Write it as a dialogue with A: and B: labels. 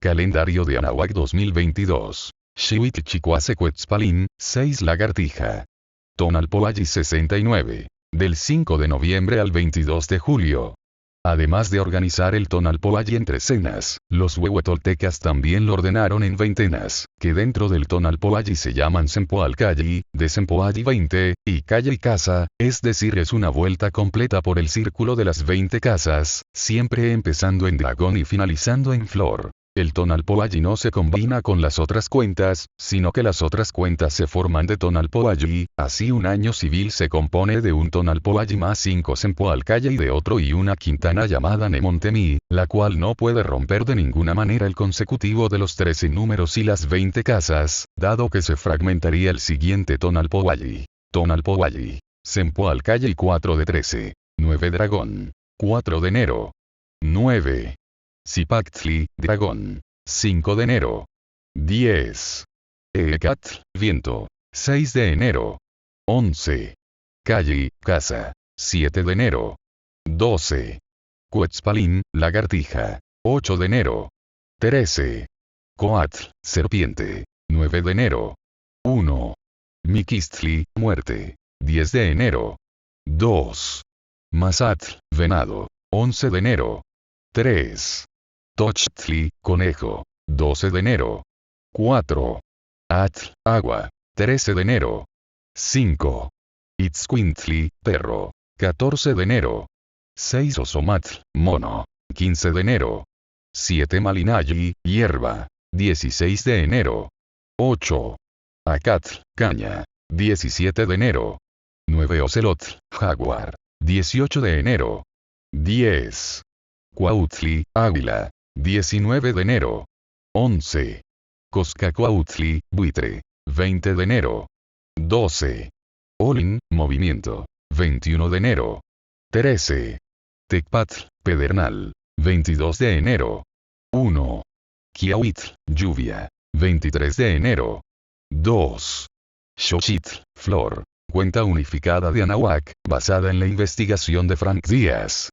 A: Calendario de Anahuac 2022. Xihuitl-Chicoacecuetzpalín, 6 Lagartija. Tonalpoalli 69. Del 5 de noviembre al 22 de julio. Además de organizar el Tonalpoalli en trecenas, los huehuetoltecas también lo ordenaron en veintenas, que dentro del Tonalpoalli se llaman Sempoalcalli, de Sempoalli 20, y calle y casa, es decir es una vuelta completa por el círculo de las 20 casas, siempre empezando en dragón y finalizando en flor. El Tonalpoalli no se combina con las otras cuentas, sino que las otras cuentas se forman de Tonalpoalli, así un año civil se compone de un Tonalpoalli más 5 Sempoalcalli y de otro y una quintana llamada Nemontemi, la cual no puede romper de ninguna manera el consecutivo de los 13 números y las 20 casas, dado que se fragmentaría el siguiente Tonalpoalli. Tonalpoalli. Sempoalcalli 4 de 13. 9 dragón. 4 de enero. 9. Zipactli, dragón. 5 de enero. 10. Ecatl, viento. 6 de enero. 11. Calli, casa. 7 de enero. 12. Cuetzpalín, lagartija. 8 de enero. 13. Coatl, serpiente. 9 de enero. 1. Miquistli, muerte. 10 de enero. 2. Mazatl, venado. 11 de enero. 3. Tochtli, conejo. 12 de enero. 4. Atl, agua. 13 de enero. 5. Itzcuintli, perro. 14 de enero. 6. Osomatl, mono. 15 de enero. 7. Malinalli, hierba. 16 de enero. 8. Acatl, caña. 17 de enero. 9. Ocelotl, jaguar. 18 de enero. 10. Cuautli, águila. 19 de enero. 11. Coscacuautli, buitre. 20 de enero. 12. Olin, movimiento. 21 de enero. 13. Tecpatl, pedernal. 22 de enero. 1. Quiahuitl, lluvia. 23 de enero. 2. Xochitl, flor. Cuenta unificada de Anahuac, basada en la investigación de Frank Díaz.